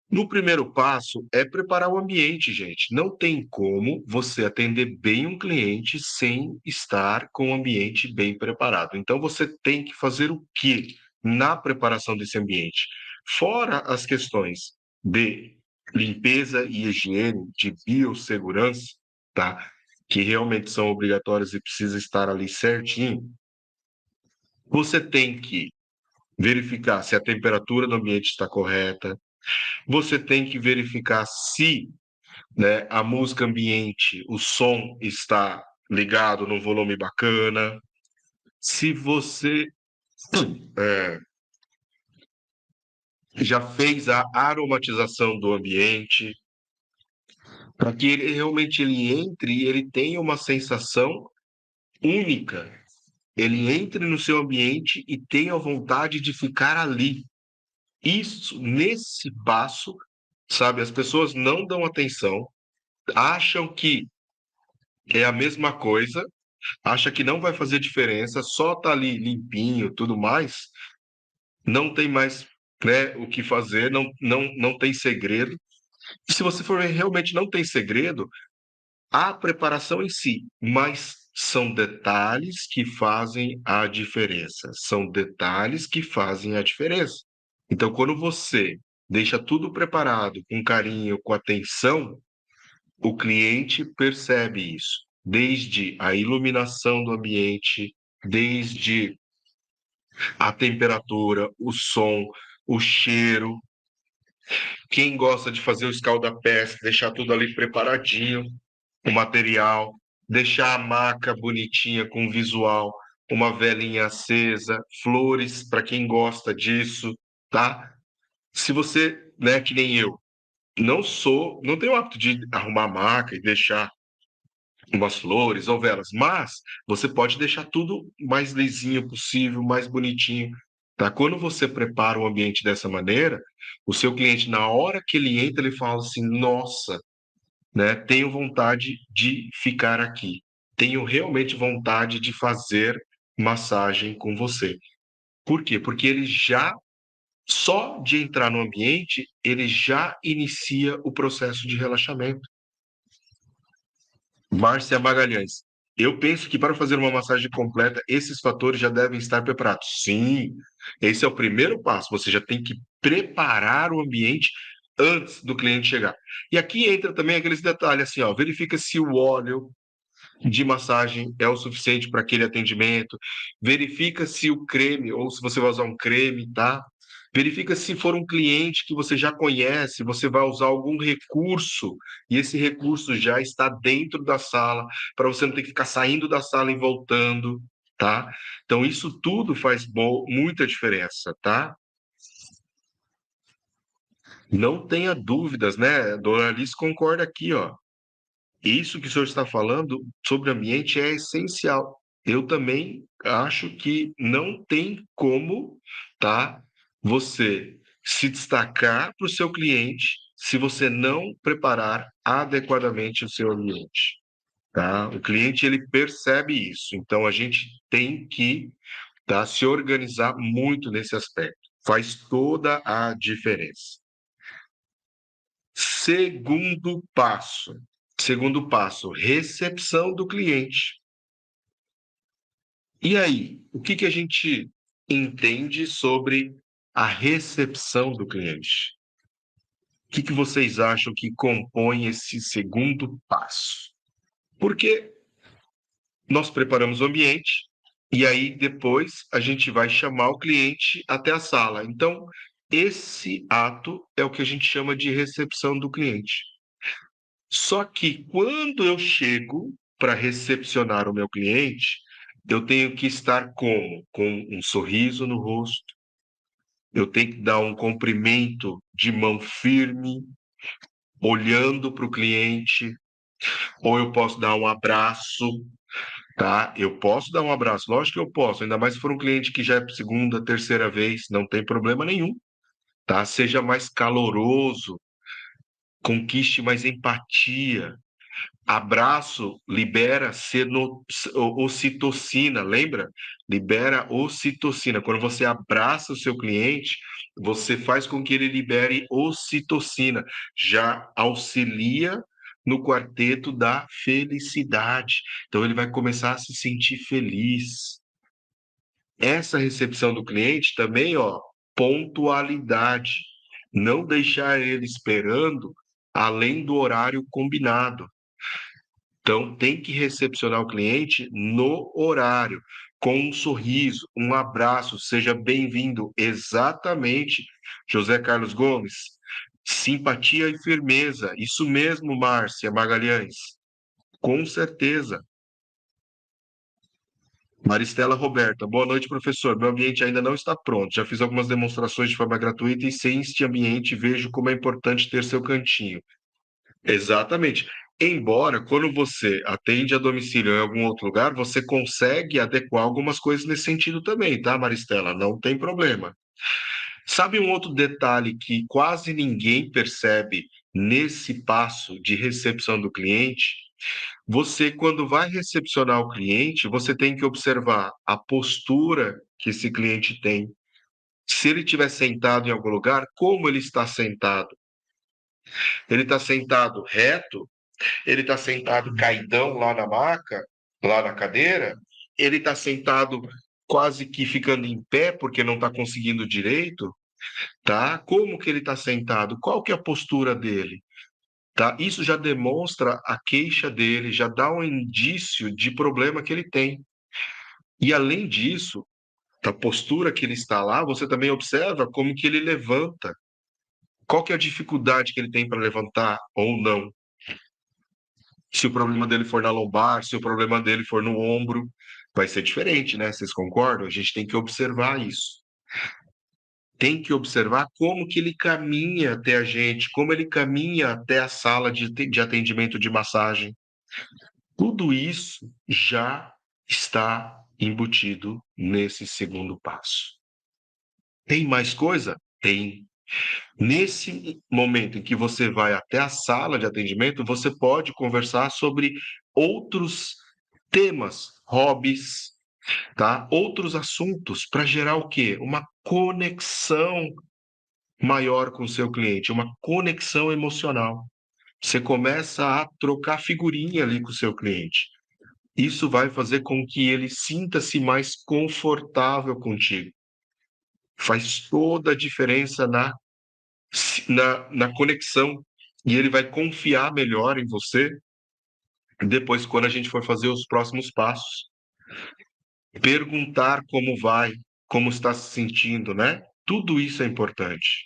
No primeiro passo é preparar o ambiente, gente. Não tem como você atender bem um cliente sem estar com o ambiente bem preparado. Então você tem que fazer o quê na preparação desse ambiente? Fora as questões de limpeza e higiene, de biossegurança, tá? Que realmente são obrigatórias e precisa estar ali certinho. Você tem que verificar se a temperatura do ambiente está correta, você tem que verificar se, né, a música ambiente, o som está ligado no volume bacana. Se você é, já fez a aromatização do ambiente, para que ele realmente ele entre e ele tenha uma sensação única. Ele entre no seu ambiente e tenha vontade de ficar ali. Isso, nesse passo, sabe, as pessoas não dão atenção, acham que é a mesma coisa, acha que não vai fazer diferença, só tá ali limpinho, tudo mais, não tem mais, né, o que fazer, não tem segredo. E se você for ver, realmente não tem segredo, a preparação em si, mas são detalhes que fazem a diferença. São detalhes que fazem a diferença. Então, quando você deixa tudo preparado, com carinho, com atenção, o cliente percebe isso, desde a iluminação do ambiente, desde a temperatura, o som, o cheiro. Quem gosta de fazer o escalda-pés, deixar tudo ali preparadinho, o material, deixar a maca bonitinha com visual, uma velinha acesa, flores para quem gosta disso, tá? Se você, né, que nem eu, não tenho o hábito de arrumar a maca e deixar umas flores ou velas, mas você pode deixar tudo mais lisinho possível, mais bonitinho, tá? Quando você prepara o ambiente dessa maneira, o seu cliente, na hora que ele entra, ele fala assim: nossa, né, tenho vontade de ficar aqui, tenho realmente vontade de fazer massagem com você. Por quê? Porque ele já, só de entrar no ambiente, ele já inicia o processo de relaxamento. Márcia Magalhães. Eu penso que para fazer uma massagem completa, esses fatores já devem estar preparados. Sim, esse é o primeiro passo. Você já tem que preparar o ambiente antes do cliente chegar. E aqui entra também aqueles detalhes assim, ó, verifica se o óleo de massagem é o suficiente para aquele atendimento, verifica se o creme ou se você vai usar um creme, tá? Verifica se for um cliente que você já conhece, você vai usar algum recurso e esse recurso já está dentro da sala, para você não ter que ficar saindo da sala e voltando, tá? Então, isso tudo faz muita diferença, tá? Não tenha dúvidas, né? Dona Alice concorda aqui, ó. Isso que o senhor está falando sobre ambiente é essencial. Eu também acho que não tem como, tá, você se destacar para o seu cliente se você não preparar adequadamente o seu ambiente, tá? O cliente ele percebe isso, então a gente tem que, tá, se organizar muito nesse aspecto. Faz toda a diferença. Segundo passo. Segundo passo, recepção do cliente. E aí, o que que a gente entende sobre a recepção do cliente? O que que vocês acham que compõe esse segundo passo? Porque nós preparamos o ambiente e aí depois a gente vai chamar o cliente até a sala. Então, esse ato é o que a gente chama de recepção do cliente. Só que quando eu chego para recepcionar o meu cliente, eu tenho que estar como? Com um sorriso no rosto, eu tenho que dar um cumprimento de mão firme, olhando para o cliente, ou eu posso dar um abraço, tá? Eu posso dar um abraço, lógico que eu posso, ainda mais se for um cliente que já é segunda, terceira vez, não tem problema nenhum, tá? Seja mais caloroso, conquiste mais empatia. Abraço libera ocitocina, lembra? Libera ocitocina. Quando você abraça o seu cliente, você faz com que ele libere ocitocina, já auxilia no quarteto da felicidade. Então ele vai começar a se sentir feliz. Essa recepção do cliente também, ó, pontualidade. Não deixar ele esperando além do horário combinado. Então, tem que recepcionar o cliente no horário, com um sorriso, um abraço, seja bem-vindo. Exatamente, José Carlos Gomes. Simpatia e firmeza. Isso mesmo, Márcia Magalhães. Com certeza. Maristela Roberta, boa noite, professor. Meu ambiente ainda não está pronto. Já fiz algumas demonstrações de forma gratuita e sem este ambiente vejo como é importante ter seu cantinho. Exatamente. Embora, quando você atende a domicílio em algum outro lugar, você consegue adequar algumas coisas nesse sentido também, tá, Maristela? Não tem problema. Sabe um outro detalhe que quase ninguém percebe nesse passo de recepção do cliente? Você, quando vai recepcionar o cliente, você tem que observar a postura que esse cliente tem. Se ele estiver sentado em algum lugar, como ele está sentado? Ele está sentado reto? Ele está sentado caidão lá na maca, lá na cadeira, ele está sentado quase que ficando em pé porque não está conseguindo direito, tá? Como que ele está sentado? Qual que é a postura dele? Tá? Isso já demonstra a queixa dele, já dá um indício de problema que ele tem. E além disso, da postura que ele está lá, você também observa como que ele levanta. Qual que é a dificuldade que ele tem para levantar ou não? Se o problema dele for na lombar, se o problema dele for no ombro, vai ser diferente, né? Vocês concordam? A gente tem que observar isso. Tem que observar como que ele caminha até a gente, como ele caminha até a sala de atendimento de massagem. Tudo isso já está embutido nesse segundo passo. Tem mais coisa? Tem. Nesse momento em que você vai até a sala de atendimento, você pode conversar sobre outros temas, hobbies, tá? Outros assuntos para gerar o quê? Uma conexão maior com o seu cliente, uma conexão emocional. Você começa a trocar figurinha ali com o seu cliente. Isso vai fazer com que ele sinta-se mais confortável contigo. Faz toda a diferença na conexão. E ele vai confiar melhor em você depois, quando a gente for fazer os próximos passos. Perguntar como vai, como está se sentindo, né? Tudo isso é importante.